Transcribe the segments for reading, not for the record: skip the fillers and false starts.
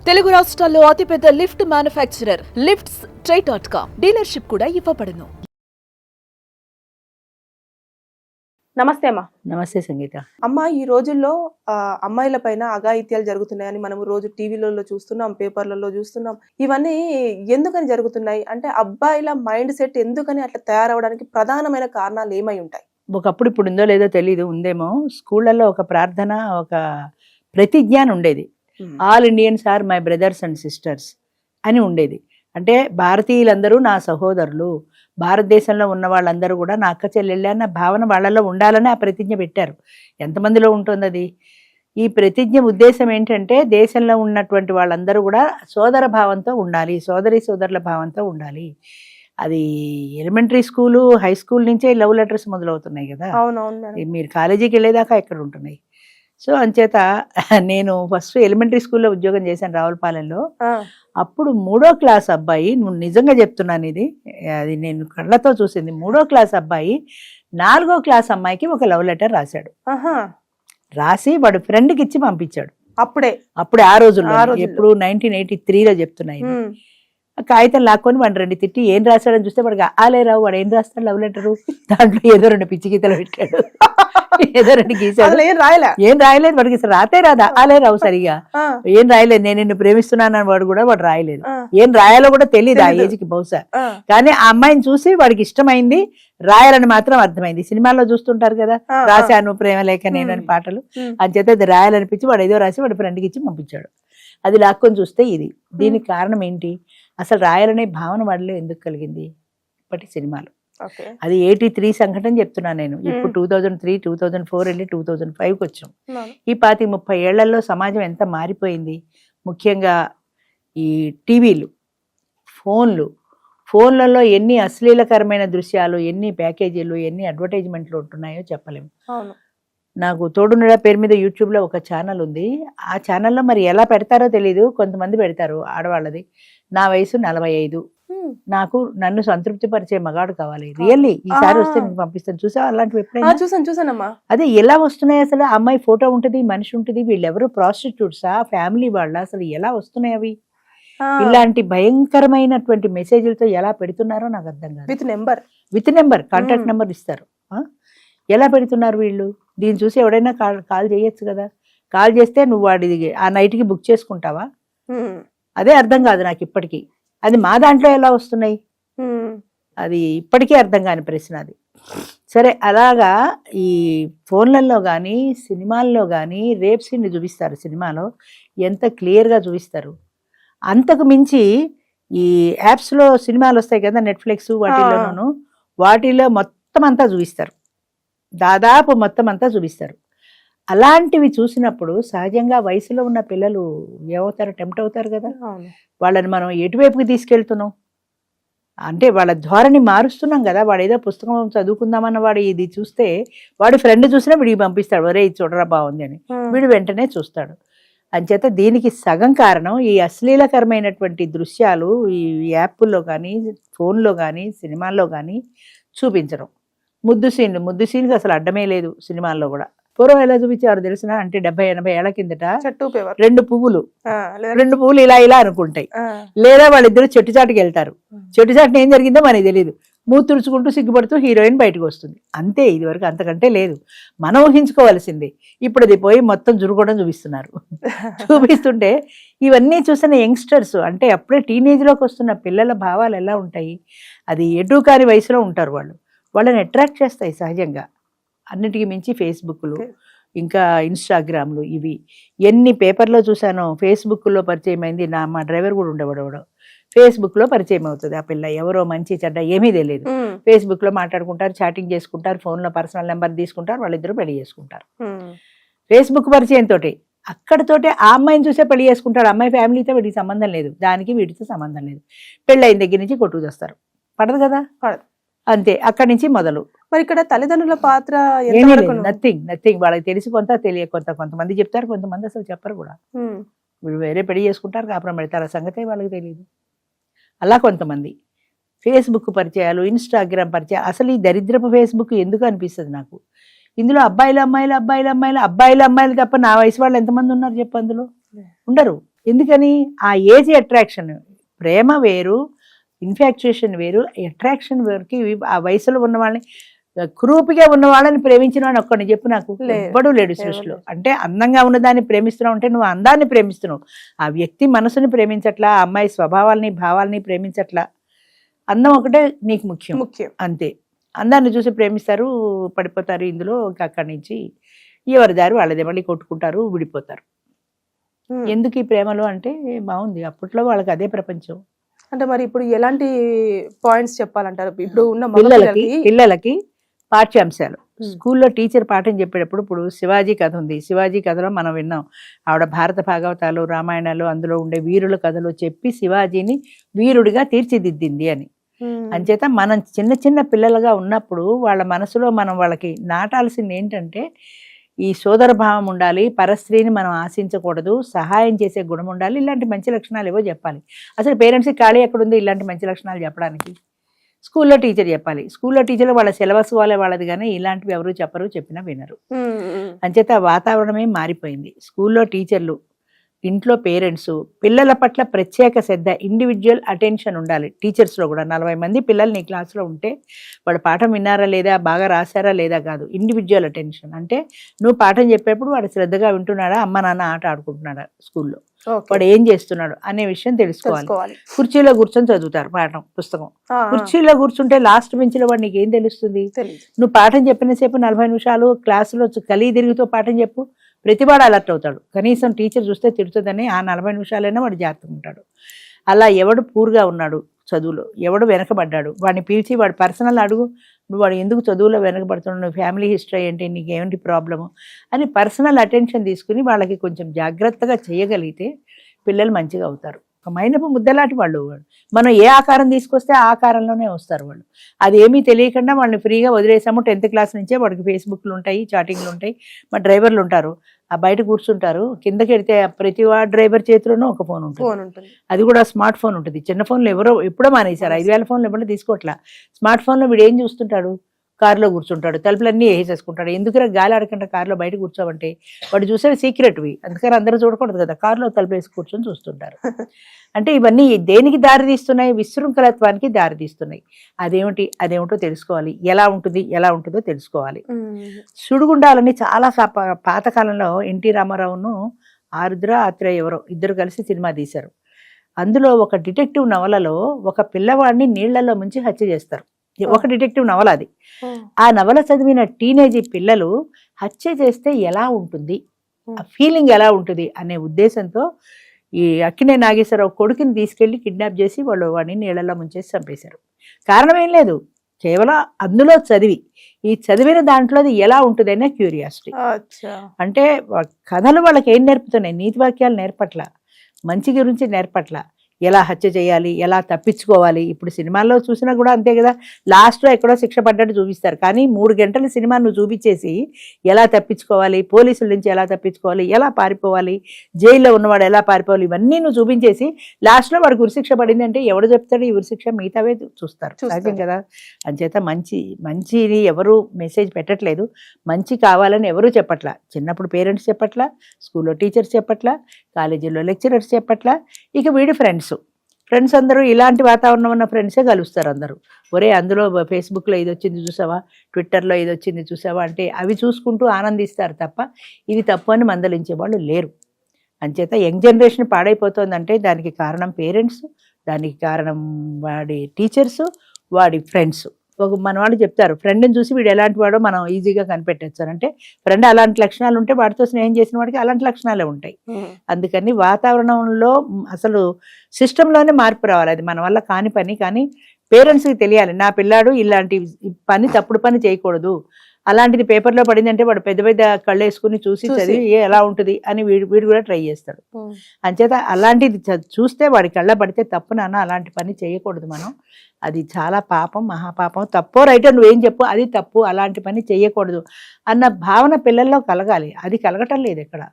తెలుగు రాష్ట్రాల్లో అతిపెద్ద lift manufacturer lifts ట్రై.com dealership కూడా ఇవ్వబడును. నమస్తే అమ్మా. నమస్తే సంగీత. అమ్మ, ఈ రోజుల్లో అమ్మాయిల పైన అఘాయిత్యాలు జరుగుతున్నాయని మనం రోజు టీవీలలో చూస్తున్నాం, పేపర్లలో చూస్తున్నాం. ఇవన్నీ ఎందుకని జరుగుతున్నాయి అంటే అబ్బాయిల మైండ్ సెట్ ఎందుకని అట్లా తయారవడానికి ప్రధానమైన కారణాలు ఏమై ఉంటాయి? ఒకప్పుడు ఇప్పుడు ఉందో లేదో తెలీదు, ఉందేమో. స్కూళ్ళల్లో ఒక ప్రార్థన, ఒక ప్రతిజ్ఞ అని ఉండేది. All Indians are my brothers and sisters అని ఉండేది. అంటే భారతీయులందరూ నా సహోదరులు, భారతదేశంలో ఉన్న వాళ్ళందరూ కూడా నా అక్క చెల్లెళ్ళే అన్న భావన వాళ్ళలో ఉండాలని ఆ ప్రతిజ్ఞ పెట్టారు. ఎంతమందిలో ఉంటుంది అది? ఈ ప్రతిజ్ఞ ఉద్దేశం ఏంటంటే దేశంలో ఉన్నటువంటి వాళ్ళందరూ కూడా సోదర భావంతో ఉండాలి, సోదరుల భావంతో ఉండాలి. అది ఎలిమెంటరీ స్కూలు, హై స్కూల్ నుంచే లవ్ లెటర్స్ మొదలవుతున్నాయి కదా. మీరు కాలేజీకి వెళ్ళేదాకా ఎక్కడ ఉంటున్నాయి. సో అంచేత నేను ఫస్ట్ ఎలిమెంటరీ స్కూల్లో ఉద్యోగం చేశాను రావులపాలెంలో. అప్పుడు 3వ క్లాస్ అబ్బాయి, నువ్వు నిజంగా చెప్తున్నాను ఇది, అది నేను కళ్ళతో చూసింది. 3వ క్లాస్ అబ్బాయి 4వ క్లాస్ అమ్మాయికి ఒక లవ్ లెటర్ రాశాడు. రాసి వాడు ఫ్రెండ్కి ఇచ్చి పంపించాడు. అప్పుడే ఆ రోజుల్లో, ఎప్పుడు 1983లో చెప్తున్నాయి. కాగితం లాక్కొని వాడు 2 తిట్టి ఏం రాశాడని చూస్తే వాడికి ఆలేరావు, వాడు ఏం రాస్తాడు లవ్ లెటరు, దాంట్లో ఏదో 2 పిచ్చి గీతలు పెట్టాడు, ఏదో 2 గీసాడు. ఏం రాయలేదు వాడికి, రాతే రాదా ఆలేరావు సరిగా ఏం రాయలేదు. నేను నిన్ను ప్రేమిస్తున్నాను వాడు రాయలేదు. ఏం రాయాలో కూడా తెలియదు ఆ ఏజ్కి బహుశా. కానీ ఆ అమ్మాయిని చూసి వాడికి ఇష్టమైంది, రాయాలని మాత్రం అర్థమైంది. సినిమాల్లో చూస్తుంటారు కదా, రాశాను ప్రేమ లేఖ నేనని పాటలు, అంచేత అది రాయాలనిపించి వాడు ఏదో రాసి వాడి ఫ్రెండ్కి ఇచ్చి పంపించాడు. అది లాక్కొని చూస్తే ఇది. దీనికి కారణం ఏంటి? అసలు రాయాలనే భావన వాడిలో ఎందుకు కలిగింది? ఇప్పటి సినిమాలు. అది 83 సంఘటన చెప్తున్నాను నేను. ఇప్పుడు 2003, 2004 వెళ్ళి 2005కి వచ్చాం. ఈ 25-30 ఏళ్లలో సమాజం ఎంత మారిపోయింది. ముఖ్యంగా ఈ టీవీలు, ఫోన్లలో ఎన్ని అశ్లీలకరమైన దృశ్యాలు, ఎన్ని ప్యాకేజీలు, ఎన్ని అడ్వర్టైజ్మెంట్లు ఉంటున్నాయో చెప్పలేము. నాకు తోడునడా పేరు మీద యూట్యూబ్లో ఒక ఛానల్ ఉంది. ఆ ఛానల్లో మరి ఎలా పెడతారో తెలీదు, కొంతమంది పెడతారు ఆడవాళ్ళది. నా వయసు 45, నన్ను సంతృప్తి పరిచే మగాడు కావాలి. రియల్లీ ఈసారి వస్తే నేను పంపిస్తాను. చూసావా అలాంటివి ఎప్పుడైనా? చూసానమ్మా. అదే ఎలా వస్తున్నాయి అసలు? అమ్మాయి ఫోటో ఉంటుంది, మనిషి ఉంటుంది, వీళ్ళెవరు ప్రాస్టిట్యూట్సా, ఫ్యామిలీ వాళ్ళ, అసలు ఎలా వస్తున్నాయి అవి? ఇలాంటి భయంకరమైనటువంటి మెసేజ్లతో ఎలా పెడుతున్నారో నాకు అర్థం కాదు. విత్ నెంబర్ కాంటాక్ట్ నెంబర్ ఇస్తారు. ఎలా పెడుతున్నారు వీళ్ళు? దీన్ని చూసి ఎవడైనా కాల్ చేయొచ్చు కదా. కాల్ చేస్తే నువ్వు వాడి ఆ నైట్కి బుక్ చేసుకుంటావా? అదే అర్థం కాదు నాకు ఇప్పటికీ. అది మా దాంట్లో ఎలా వస్తున్నాయి, అది ఇప్పటికీ అర్థం కాని ప్రశ్న అది. సరే, అలాగా ఈ ఫోన్లలో కానీ సినిమాల్లో కానీ రేప్ సీన్ని చూపిస్తారు. సినిమాలో ఎంత క్లియర్గా చూపిస్తారు. అంతకు మించి ఈ యాప్స్లో సినిమాలు వస్తాయి కదా, నెట్ఫ్లిక్స్ వాటిలో మొత్తం అంతా చూపిస్తారు. దాదాపు మొత్తం అంతా చూపిస్తారు. అలాంటివి చూసినప్పుడు సహజంగా వయసులో ఉన్న పిల్లలు ఏమవుతారు? టెంప్ట్ అవుతారు కదా. వాళ్ళని మనం ఎటువైపుకి తీసుకెళ్తున్నాం అంటే వాళ్ళ ధోరణి మారుస్తున్నాం కదా. వాడు ఏదో పుస్తకం చదువుకుందామన్న వాడు ఇది చూస్తే వాడి ఫ్రెండ్ చూసినా వీడికి పంపిస్తాడు, ఒరే ఇది చూడరా బాగుంది అని. వీడు వెంటనే చూస్తాడు. అంచేత దీనికి సగం కారణం ఈ అశ్లీలకరమైనటువంటి దృశ్యాలు ఈ యాప్ల్లో కానీ, ఫోన్లో కానీ, సినిమాల్లో కానీ చూపించడం. ముద్దు సీన్కి అసలు అడ్డమే లేదు సినిమాల్లో కూడా. పూర్వం ఎలా చూపించారు తెలిసిన అంటే 70-80 ఏళ్ల కిందట 2 పువ్వులు ఇలా అనుకుంటాయి. లేదా వాళ్ళిద్దరు చెట్టుచాటుకి వెళ్తారు. చెట్టుచాటుని ఏం జరిగిందో మనకి తెలియదు. మూతి తుడుచుకుంటూ సిగ్గుపడుతూ హీరోయిన్ బయటకు వస్తుంది. అంతే, ఇది వరకు అంతకంటే లేదు. మనం ఊహించుకోవాల్సిందే. ఇప్పుడు అది పోయి మొత్తం జురుకోవడం చూపిస్తుంటే ఇవన్నీ చూసిన యంగ్స్టర్స్ అంటే అప్పుడే టీనేజ్లోకి వస్తున్న పిల్లల భావాలు ఎలా ఉంటాయి? అది ఎటు కాని వయసులో ఉంటారు వాళ్ళు. వాళ్ళని అట్రాక్ట్ చేస్తాయి సహజంగా. అన్నిటికీ మించి ఫేస్బుక్లు, ఇంకా ఇన్స్టాగ్రామ్లు, ఇవి ఎన్ని పేపర్లో చూసానో. ఫేస్బుక్లో పరిచయం అయింది. మా డ్రైవర్ కూడా ఉండేవాడు. ఫేస్బుక్లో పరిచయం అవుతుంది ఆ పిల్ల. ఎవరో మంచి చెడ్డ ఏమీ తెలియదు. ఫేస్బుక్లో మాట్లాడుకుంటారు, చాటింగ్ చేసుకుంటారు, ఫోన్లో పర్సనల్ నెంబర్ తీసుకుంటారు, వాళ్ళిద్దరూ పెళ్లి చేసుకుంటారు. ఫేస్బుక్ పరిచయంతో అక్కడితోటే ఆ అమ్మాయిని చూసే పెళ్లి చేసుకుంటాడు. అమ్మాయి ఫ్యామిలీతో వీటికి సంబంధం లేదు, దానికి వీటితో సంబంధం లేదు. పెళ్ళైన దగ్గర నుంచి కొట్టుకు చేస్తారు. పడదు కదా, పడదు. అంతే, అక్కడి నుంచి మొదలు. మరి ఇక్కడ తల్లిదండ్రుల పాత్ర నథింగ్. వాళ్ళకి తెలిసి కొంత తెలియ కొంతమంది చెప్తారు, కొంతమంది అసలు చెప్పరు కూడా. వీళ్ళు వేరే పెళ్లి చేసుకుంటారు, కాపురం పెడతారు, ఆ సంగతే వాళ్ళకి తెలియదు. అలా కొంతమంది ఫేస్బుక్ పరిచయాలు, ఇన్స్టాగ్రామ్ పరిచయాలు. అసలు ఈ దరిద్రపు ఫేస్బుక్ ఎందుకు అనిపిస్తుంది నాకు. ఇందులో అబ్బాయిలు అమ్మాయిలు తప్ప నా వయసు వాళ్ళు ఎంతమంది ఉన్నారు చెప్పు? అందులో ఉండరు. ఎందుకని ఆ ఏజ్ అట్రాక్షన్, ప్రేమ వేరు, ఇన్ఫాక్చుయేషన్ వేరు, అట్రాక్షన్ వేరుకి ఆ వయసులో ఉన్న వాళ్ళని క్రూపిగా ఉన్న వాళ్ళని ప్రేమించిన వాడిని ఒక్కడిని చెప్పు నాకు. ఎవ్వడూ లేడు సృష్టిలో. అంటే అందంగా ఉన్నదాన్ని ప్రేమిస్తున్నావు అంటే నువ్వు అందాన్ని ప్రేమిస్తున్నావు, ఆ వ్యక్తి మనసుని ప్రేమించట్లా, ఆ అమ్మాయి స్వభావాల్ని భావాల్ని ప్రేమించట్లా. అందం ఒకటే నీకు ముఖ్యం అంతే. అందాన్ని చూసి ప్రేమిస్తారు, పడిపోతారు ఇందులో. ఇంకా అక్కడి నుంచి ఎవరి దారి వాళ్ళదే, మళ్ళీ కొట్టుకుంటారు, విడిపోతారు. ఎందుకు ఈ ప్రేమలో అంటే బాగుంది, అప్పట్లో వాళ్ళకి అదే ప్రపంచం. అంటే మరి ఇప్పుడు ఎలాంటి పాయింట్స్ చెప్పాలంటారు ఇప్పుడు ఉన్న పిల్లలకి పాఠ్యాంశాలు? స్కూల్లో టీచర్ పాఠం చెప్పేటప్పుడు, ఇప్పుడు శివాజీ కథ ఉంది, శివాజీ కథలో మనం విన్నాం, ఆవిడ భారత భాగవతాలు రామాయణాలు అందులో ఉండే వీరుల కథలు చెప్పి శివాజీని వీరుడిగా తీర్చిదిద్దింది అని. అంచేత మనం చిన్న చిన్న పిల్లలుగా ఉన్నప్పుడు వాళ్ళ మనసులో మనం వాళ్ళకి నాటాల్సింది ఏంటంటే ఈ సోదర భావం ఉండాలి, పరస్త్రీని మనం ఆశించకూడదు, సహాయం చేసే గుణం ఉండాలి, ఇలాంటి మంచి లక్షణాలు ఏవో చెప్పాలి. అసలు పేరెంట్స్కి ఖాళీ ఎక్కడుంది ఇలాంటి మంచి లక్షణాలు చెప్పడానికి? స్కూల్లో టీచర్ చెప్పాలి. స్కూల్లో టీచర్లు వాళ్ళ సిలబస్ వాళ్ళది కానీ ఇలాంటివి ఎవరు చెప్పరు, చెప్పినా వినరు. అంచేత వాతావరణమే మారిపోయింది. స్కూల్లో టీచర్లు, ఇంట్లో పేరెంట్స్, పిల్లల పట్ల ప్రత్యేక శ్రద్ధ, ఇండివిజువల్ అటెన్షన్ ఉండాలి. టీచర్స్లో కూడా 40 మంది పిల్లలు నీ క్లాస్లో ఉంటే వాడు పాఠం విన్నారా లేదా, బాగా రాశారా లేదా కాదు, ఇండివిజువల్ అటెన్షన్. అంటే నువ్వు పాఠం చెప్పేప్పుడు వాడు శ్రద్ధగా వింటున్నాడా, అమ్మ నాన్న ఆట ఆడుకుంటున్నాడా స్కూల్లో, వాడు ఏం చేస్తున్నాడు అనే విషయం తెలుసుకోవాలి. కుర్చీలో కూర్చొని చదువుతారు పాఠం పుస్తకం. కుర్చీలో కూర్చుంటే లాస్ట్ బెంచ్లో వాడు నీకేం తెలుస్తుంది? నువ్వు పాఠం చెప్పిన సేపు 40 నిమిషాలు క్లాసులో కలిగి తిరుగుతూ పాఠం చెప్పు, ప్రతివాడు అలర్ట్ అవుతాడు. కనీసం టీచర్ చూస్తే తిడుతుందని ఆ 40 నిమిషాలైనా వాడు జాగ్రత్తగా ఉంటాడు. అలా ఎవడు పూర్గా ఉన్నాడు చదువులో, ఎవడు వెనకబడ్డాడు, వాడిని పిలిచి వాడు పర్సనల్ అడుగు, నువ్వు వాడు ఎందుకు చదువులో వెనకబడుతున్నావు, నువ్వు ఫ్యామిలీ హిస్టరీ ఏంటి, నీకు ఏమిటి ప్రాబ్లము అని పర్సనల్ అటెన్షన్ తీసుకుని వాళ్ళకి కొంచెం జాగ్రత్తగా చేయగలిగితే పిల్లలు మంచిగా అవుతారు. ఒక మైనపు ముద్దలాంటి వాళ్ళు. మనం ఏ ఆకారం తీసుకొస్తే ఆ ఆకారంలోనే వస్తారు వాళ్ళు. అది ఏమీ తెలియకుండా వాళ్ళని ఫ్రీగా వదిలేసాము. 10th క్లాస్ నుంచే వాడికి ఫేస్బుక్లు ఉంటాయి, చాటింగ్లు ఉంటాయి, మా డ్రైవర్లు ఉంటారు, ఆ బయట కూర్చుంటారు. కిందకి వెడితే ప్రతి డ్రైవర్ చేతిలోనూ ఒక ఫోన్ ఉంటుంది. అది కూడా స్మార్ట్ ఫోన్ ఉంటుంది. చిన్న ఫోన్లు ఎప్పుడో మానేశారు. 5,000 ఫోన్లు ఎవరో తీసుకోవట్లా. స్మార్ట్ ఫోన్లో వీడు ఏం చూస్తుంటాడు, కారులో కూర్చుంటాడు, తలుపులన్నీ వేసేసుకుంటాడు. ఎందుకురా గాలి ఆడకుండా కారులో బయట కూర్చోవంటే వాడు చూసేవి సీక్రెట్వి, అందుకని అందరూ చూడకూడదు కదా, కారులో తలుపు వేసి కూర్చొని చూస్తుంటారు. అంటే ఇవన్నీ దేనికి దారి తీస్తున్నాయి? విశృంఖలత్వానికి దారి తీస్తున్నాయి. అదేమిటో తెలుసుకోవాలి. ఎలా ఉంటుందో తెలుసుకోవాలి. సుడిగుండాలని చాలా పాతకాలంలో ఎన్టీ రామారావును ఆరుద్ర ఆత్రేయ ఎవరో ఇద్దరు కలిసి సినిమా తీశారు. అందులో ఒక డిటెక్టివ్ నవలలో ఒక పిల్లవాడిని నీళ్లలో ముంచి హత్య చేస్తారు. ఒక డిటెక్టివ్ నవల అది. ఆ నవల చదివిన టీనేజీ పిల్లలు హత్య చేస్తే ఎలా ఉంటుంది, ఆ ఫీలింగ్ ఎలా ఉంటుంది అనే ఉద్దేశంతో ఈ అక్కినే నాగేశ్వరరావు కొడుకుని తీసుకెళ్లి కిడ్నాప్ చేసి వాడిని నీళ్లలో ముంచేసి చంపేశారు. కారణం ఏం లేదు, కేవలం అందులో చదివిన దాంట్లో అది ఎలా ఉంటుంది అనే క్యూరియాసిటీ. అంటే కథలు వాళ్ళకి ఏం నేర్పుతున్నాయి? నీతి వాక్యాలు నేర్పట్ల, మంచి గురించి నేర్పట్ల, ఎలా హత్య చేయాలి, ఎలా తప్పించుకోవాలి. ఇప్పుడు సినిమాల్లో చూసినా కూడా అంతే కదా, లాస్ట్లో ఎక్కడో శిక్ష పడ్డట్టు చూపిస్తారు, కానీ 3 గంటల సినిమా నువ్వు చూపించేసి ఎలా తప్పించుకోవాలి, పోలీసుల నుంచి ఎలా తప్పించుకోవాలి, ఎలా పారిపోవాలి, జైల్లో ఉన్నవాడు ఎలా పారిపోవాలి, ఇవన్నీ నువ్వు చూపించేసి లాస్ట్లో వాడికి ఉరిశిక్ష పడింది అంటే ఎవడు చెప్తాడు ఈ ఉరిశిక్ష? మిగతావే చూస్తారు సహజం కదా. అంచేత మంచిని ఎవరు మెసేజ్ పెట్టట్లేదు, మంచి కావాలని ఎవరూ చెప్పట్లా. చిన్నప్పుడు పేరెంట్స్ చెప్పట్లా, స్కూల్లో టీచర్స్ చెప్పట్లా, కాలేజీలో లెక్చరర్స్ చెప్పట్లా. ఇక వీడి ఫ్రెండ్స్ అందరూ ఇలాంటి వాతావరణం ఉన్న ఫ్రెండ్సే కలుస్తారు అందరూ. ఒరే అందులో ఫేస్బుక్లో ఇది వచ్చింది చూసావా, ట్విట్టర్లో ఇది వచ్చింది చూసావా అంటే అవి చూసుకుంటూ ఆనందిస్తారు తప్ప ఇది తప్పు అని మందలించే వాళ్ళు లేరు. అంచేత యంగ్ జనరేషన్ పాడైపోతుందంటే దానికి కారణం పేరెంట్స్, దానికి కారణం వాడి టీచర్స్, వాడి ఫ్రెండ్స్. మన వాళ్ళు చెప్తారు ఫ్రెండ్ని చూసి వీడు ఎలాంటి వాడో మనం ఈజీగా కనిపెట్టచ్చు అంటే, ఫ్రెండ్ అలాంటి లక్షణాలు ఉంటే వాడితో స్నేహం చేసిన వాడికి అలాంటి లక్షణాలే ఉంటాయి. అందుకని వాతావరణంలో అసలు సిస్టంలోనే మార్పు రావాలి. అది మన వల్ల కాని పని, కానీ పేరెంట్స్కి తెలియాలి నా పిల్లాడు ఇలాంటి తప్పుడు పని చేయకూడదు, అలాంటిది పేపర్లో పడిందంటే వాడు పెద్ద పెద్ద కళ్ళు వేసుకుని చూసి చదివి ఎలా ఉంటుంది అని వీడు కూడా ట్రై చేస్తాడు. అంచేత అలాంటిది చూస్తే వాడి కళ్ళ పడితే తప్పు నాన్న, అలాంటి పని చేయకూడదు మనం, అది చాలా పాపం, మహాపాపం, తప్పో రైటో నువ్వేం చెప్పు, అది తప్పు, అలాంటి పని చేయకూడదు అన్న భావన పిల్లల్లో కలగాలి. అది కలగటం లేదు ఎక్కడ.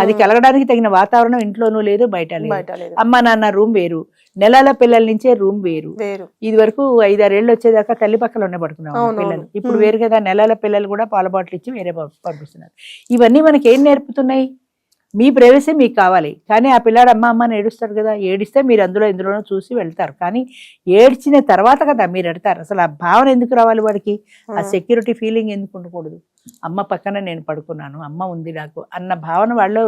అది కలగడానికి తగిన వాతావరణం ఇంట్లోనూ లేదు, బయట లేదు. అమ్మ నాన్న రూమ్ వేరు, నెలల పిల్లల నుంచే రూమ్ వేరు. ఇది వరకు 5-6 ఏళ్ళు వచ్చేదాకా తల్లి పక్కలోనే పడుకున్నాం పిల్లలు. ఇప్పుడు వేరు కదా, నెలల పిల్లలు కూడా పాల బాటిల్ ఇచ్చి వేరే పంపిస్తున్నారు. ఇవన్నీ మనకి ఏం నేర్పుతున్నాయి? మీ ప్రైవసీ మీకు కావాలి. కానీ ఆ పిల్లాడు అమ్మ అమ్మ అని ఏడుస్తాడు కదా, ఏడిస్తే మీరు ఇందులోనో చూసి వెళ్తారు. కానీ ఏడ్చిన తర్వాత కదా మీరు ఎడతారు. అసలు ఆ భావన ఎందుకు రావాలి వాడికి? ఆ సెక్యూరిటీ ఫీలింగ్ ఎందుకు ఉండకూడదు? అమ్మ పక్కన నేను పడుకున్నాను, అమ్మ ఉంది నాకు అన్న భావన వాళ్ళు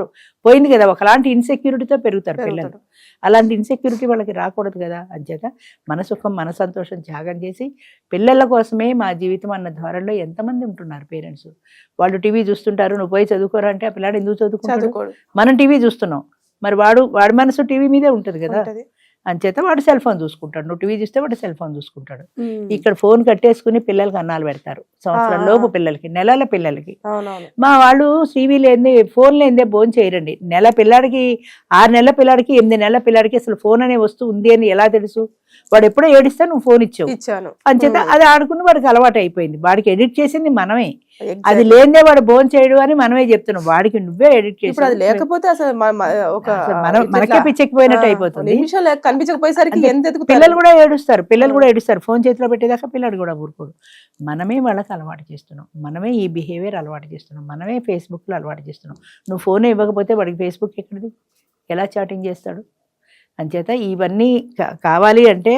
పోయింది కదా. ఒకలాంటి ఇన్సెక్యూరిటీతో పెరుగుతారు పిల్లలు. అలాంటి ఇన్సెక్యూరిటీ వాళ్ళకి రాకూడదు కదా. అంచేత మన సుఖం మన సంతోషం త్యాగం చేసి పిల్లల కోసమే మా జీవితం అన్న ధోరణిలో ఎంతమంది ఉంటున్నారు పేరెంట్స్. వాళ్ళు టీవీ చూస్తుంటారు, నువ్వు పోయి చదువుకోరా అంటే ఆ పిల్లాడు ఎందుకు చదువుకుంటాడు? మనం టీవీ చూస్తున్నాం, మరి వాడి మనసు టీవీ మీదే ఉంటుంది కదా. అంచేత వాడు సెల్ ఫోన్ చూసుకుంటాడు, నువ్వు టీవీ చూస్తే వాడు సెల్ ఫోన్ చూసుకుంటాడు. ఇక్కడ ఫోన్ కట్టేసుకుని పిల్లలకి అన్నాలు పెడతారు. సంవత్సరం లోపు పిల్లలకి, నెలల పిల్లలకి. మా వాళ్ళు టీవీ లేదే ఫోన్ లేదే భోజనం చేయరండి. నెల పిల్లాడికి 6 నెలల పిల్లాడికి 8 నెలల పిల్లాడికి అసలు ఫోన్ అనే వస్తువు ఉంది అని ఎలా తెలుసు? వాడు ఎప్పుడో ఏడిస్తే నువ్వు ఫోన్ ఇచ్చావు, అంచేత అది ఆడుకుని వాడికి అలవాటు అయిపోయింది. వాడికి ఎడిట్ చేసింది మనమే, అది లేదే వాడు భోజనం చేయడు అని మనమే చెప్తున్నాం. వాడికి నువ్వే ఎడిట్ చేసి లేకపోతే అసలు మనకే పిచ్చెక్కిపోయినట్టు అయిపోతుంది. కనిపించకపోయేసరికి పిల్లలు కూడా ఏడుస్తారు. ఫోన్ చేతిలో పెట్టేదాకా పిల్లడు కూడా ఊరుకోడు. మనమే వాళ్ళకి అలవాటు చేస్తున్నాం, మనమే ఈ బిహేవియర్ అలవాటు చేస్తున్నాం, మనమే ఫేస్బుక్లో అలవాటు చేస్తున్నాం. నువ్వు ఫోన్ ఇవ్వకపోతే వాడికి ఫేస్బుక్ ఎక్కడిది, ఎలా చాటింగ్ చేస్తాడు? అంచేత ఇవన్నీ కావాలి అంటే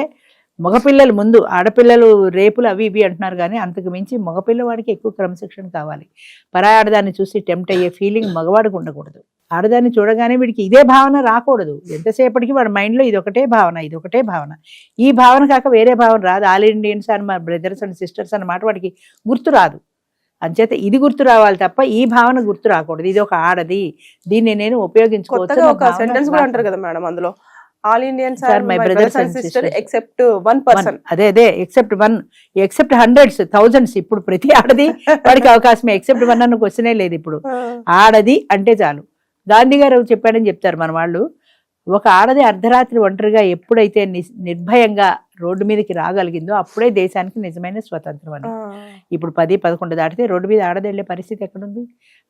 మగపిల్లలు ముందు, ఆడపిల్లలు రేపులు అవి ఇవి అంటున్నారు కానీ అంతకు మించి మగపిల్లవాడికి ఎక్కువ క్రమశిక్షణ కావాలి. పరాయి ఆడదాన్ని చూసి టెంప్ట్ అయ్యే ఫీలింగ్ మగవాడికి ఉండకూడదు. ఆడదాన్ని చూడగానే వీడికి ఇదే భావన రాకూడదు. ఎంతసేపటికి వాడి మైండ్లో ఇదొకటే భావన. ఈ భావన కాక వేరే భావన రాదు. ఆల్ ఇండియన్స్ అని మా బ్రదర్స్ అండ్ సిస్టర్స్ అన్నమాట వాడికి గుర్తు రాదు. అంచేత ఇది గుర్తు రావాలి తప్ప ఈ భావన గుర్తు రాకూడదు. ఇది ఒక ఆడది, దీన్ని నేను ఉపయోగించుకోవచ్చు. ఒక సెంటెన్స్ కూడా అంటారు కదా మేడం అందులో, all Indians are my brothers and sister except one person. అదే ఎక్సెప్ట్ హండ్రెడ్స్ థౌజండ్స్. ఇప్పుడు ప్రతి ఆడది వాడికి అవకాశమే. ఎక్సెప్ట్ 1 అన్న క్వశ్చనే లేదు ఇప్పుడు. ఆడది అంటే చాలు. గాంధీ గారు చెప్పాడని చెప్తారు మన వాళ్ళు. ఒక ఆడది అర్ధరాత్రి ఒంటరిగా ఎప్పుడైతే నిర్భయంగా రోడ్డు మీదకి రాగలిగిందో అప్పుడే దేశానికి నిజమైన స్వతంత్రం అని. ఇప్పుడు 10-11 దాటితే రోడ్డు మీద ఆడది వెళ్ళే పరిస్థితి ఎక్కడుంది?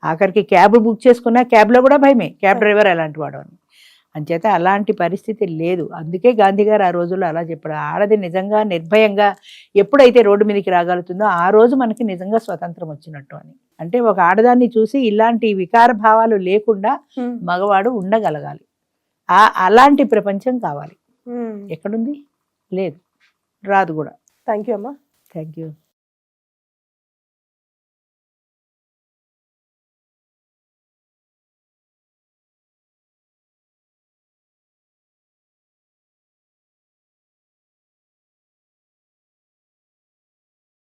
ఆఖరికి క్యాబ్ బుక్ చేసుకున్నా క్యాబ్లో కూడా భయమే, క్యాబ్ డ్రైవర్ అలాంటి వాడు అని. అంచేత అలాంటి పరిస్థితి లేదు. అందుకే గాంధీ గారు ఆ రోజుల్లో అలా చెప్పాడు. ఆడది నిజంగా నిర్భయంగా ఎప్పుడైతే రోడ్డు మీదకి రాగలుగుతుందో ఆ రోజు మనకి నిజంగా స్వతంత్రం వచ్చినట్టు అని. అంటే ఒక ఆడదాన్ని చూసి ఇలాంటి వికార భావాలు లేకుండా మగవాడు ఉండగలగాలి. అలాంటి ప్రపంచం కావాలి. ఎక్కడుంది? లేదు, రాదు కూడా. థ్యాంక్ యూ అమ్మా. Thank you.